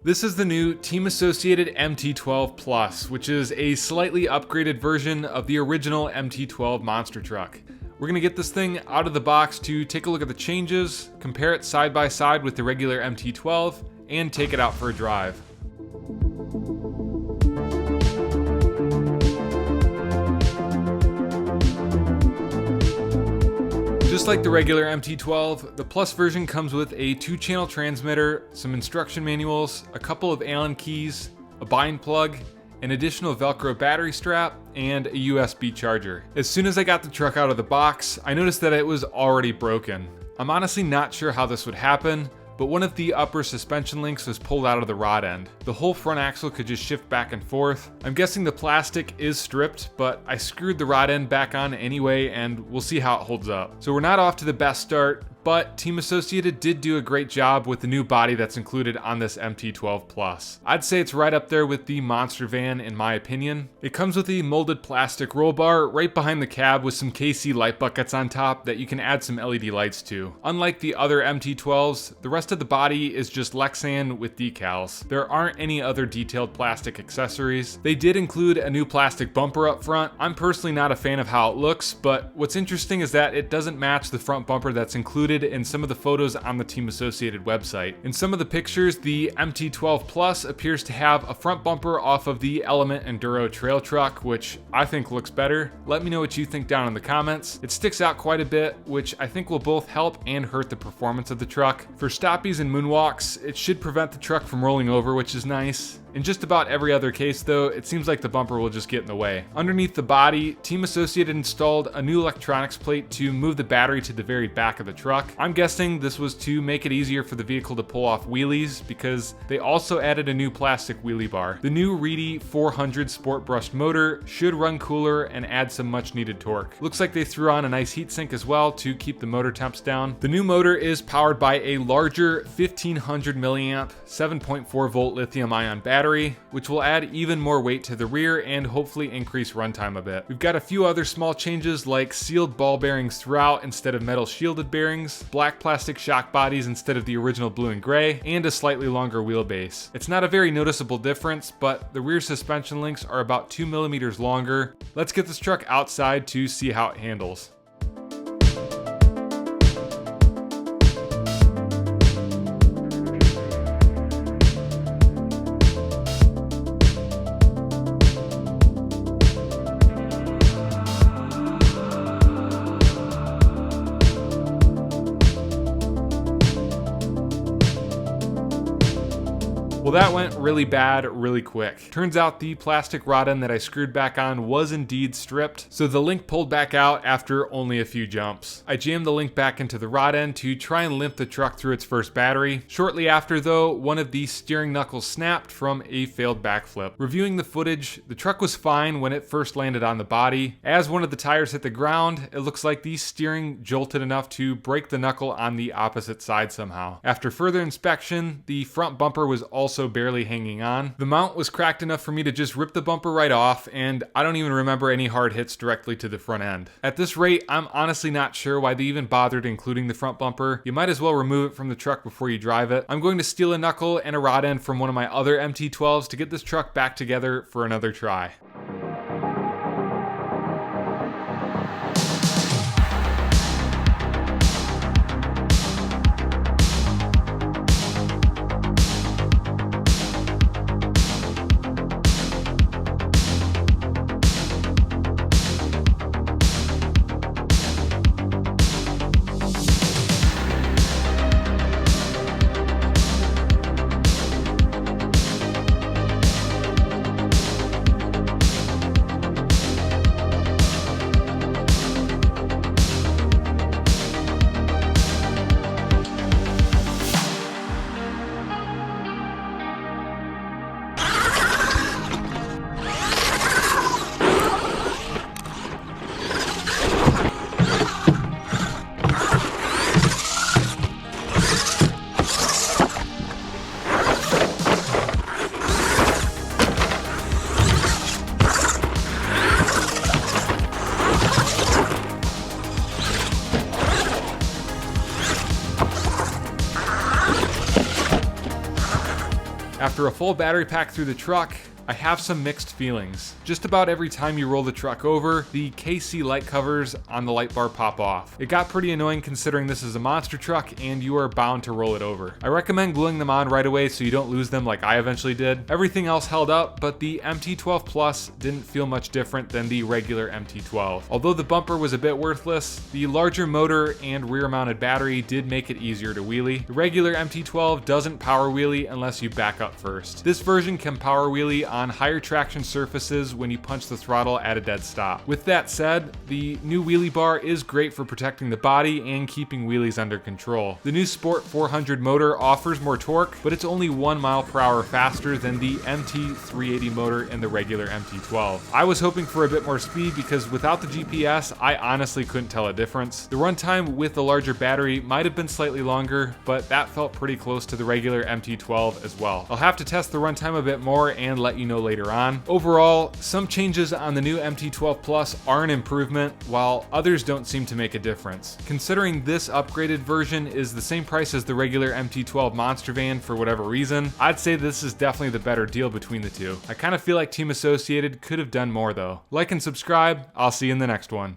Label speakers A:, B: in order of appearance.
A: This is the new Team Associated MT12 Plus, which is a slightly upgraded version of the original MT12 monster truck. We're going to get this thing out of the box to take a look at the changes, compare it side by side with the regular MT12, and take it out for a drive. Just like the regular MT12, the Plus version comes with a 2-channel transmitter, some instruction manuals, a couple of Allen keys, a bind plug, an additional Velcro battery strap, and a USB charger. As soon as I got the truck out of the box, I noticed that it was already broken. I'm honestly not sure how this would happen, but one of the upper suspension links was pulled out of the rod end. The whole front axle could just shift back and forth. I'm guessing the plastic is stripped, but I screwed the rod end back on anyway, and we'll see how it holds up. So we're not off to the best start, but Team Associated did do a great job with the new body that's included on this MT12 Plus. I'd say it's right up there with the monster van in my opinion. It comes with a molded plastic roll bar right behind the cab with some KC light buckets on top that you can add some LED lights to. Unlike the other MT12s, the rest of the body is just Lexan with decals. There aren't any other detailed plastic accessories. They did include a new plastic bumper up front. I'm personally not a fan of how it looks, but what's interesting is that it doesn't match the front bumper that's included in some of the photos on the Team Associated website. In some of the pictures, the MT12 Plus appears to have a front bumper off of the Element Enduro trail truck, which I think looks better. Let me know what you think down in the comments. It sticks out quite a bit, which I think will both help and hurt the performance of the truck. For stoppies and moonwalks, it should prevent the truck from rolling over, which is nice. In just about every other case though, it seems like the bumper will just get in the way. Underneath the body, Team Associated installed a new electronics plate to move the battery to the very back of the truck. I'm guessing this was to make it easier for the vehicle to pull off wheelies, because they also added a new plastic wheelie bar. The new Reedy 400 sport brushed motor should run cooler and add some much needed torque. Looks like they threw on a nice heatsink as well to keep the motor temps down. The new motor is powered by a larger 1500 milliamp 7.4 volt lithium ion battery, which will add even more weight to the rear and hopefully increase runtime a bit. We've got a few other small changes like sealed ball bearings throughout instead of metal shielded bearings, black plastic shock bodies instead of the original blue and gray, and a slightly longer wheelbase. It's not a very noticeable difference, but the rear suspension links are about 2 millimeters longer. Let's get this truck outside to see how it handles. Well, that went really bad really quick. Turns out the plastic rod end that I screwed back on was indeed stripped, so the link pulled back out after only a few jumps. I jammed the link back into the rod end to try and limp the truck through its first battery. Shortly after though, one of the steering knuckles snapped from a failed backflip. Reviewing the footage, the truck was fine when it first landed on the body. As one of the tires hit the ground, it looks like the steering jolted enough to break the knuckle on the opposite side somehow. After further inspection, the front bumper was also barely hanging on. The mount was cracked enough for me to just rip the bumper right off, and I don't even remember any hard hits directly to the front end. At this rate, I'm honestly not sure why they even bothered including the front bumper. You might as well remove it from the truck before you drive it. I'm going to steal a knuckle and a rod end from one of my other MT12s to get this truck back together for another try. After a full battery pack through the truck, I have some mixed feelings. Just about every time you roll the truck over, the KC light covers on the light bar pop off. It got pretty annoying considering this is a monster truck and you are bound to roll it over. I recommend gluing them on right away so you don't lose them like I eventually did. Everything else held up, but the MT12 Plus didn't feel much different than the regular MT12. Although the bumper was a bit worthless, the larger motor and rear mounted battery did make it easier to wheelie. The regular MT12 doesn't power wheelie unless you back up first. This version can power wheelie on higher traction surfaces when you punch the throttle at a dead stop. With that said, the new wheelie bar is great for protecting the body and keeping wheelies under control. The new Sport 400 motor offers more torque, but it's only 1 mile per hour faster than the MT380 motor in the regular MT12. I was hoping for a bit more speed because without the GPS, I honestly couldn't tell a difference. The runtime with the larger battery might have been slightly longer, but that felt pretty close to the regular MT12 as well. I'll have to test the runtime a bit more and let you know later on. Overall, some changes on the new MT12 Plus are an improvement, while others don't seem to make a difference. Considering this upgraded version is the same price as the regular MT12 monster van for whatever reason, I'd say this is definitely the better deal between the two. I kind of feel like Team Associated could have done more though. Like and subscribe, I'll see you in the next one.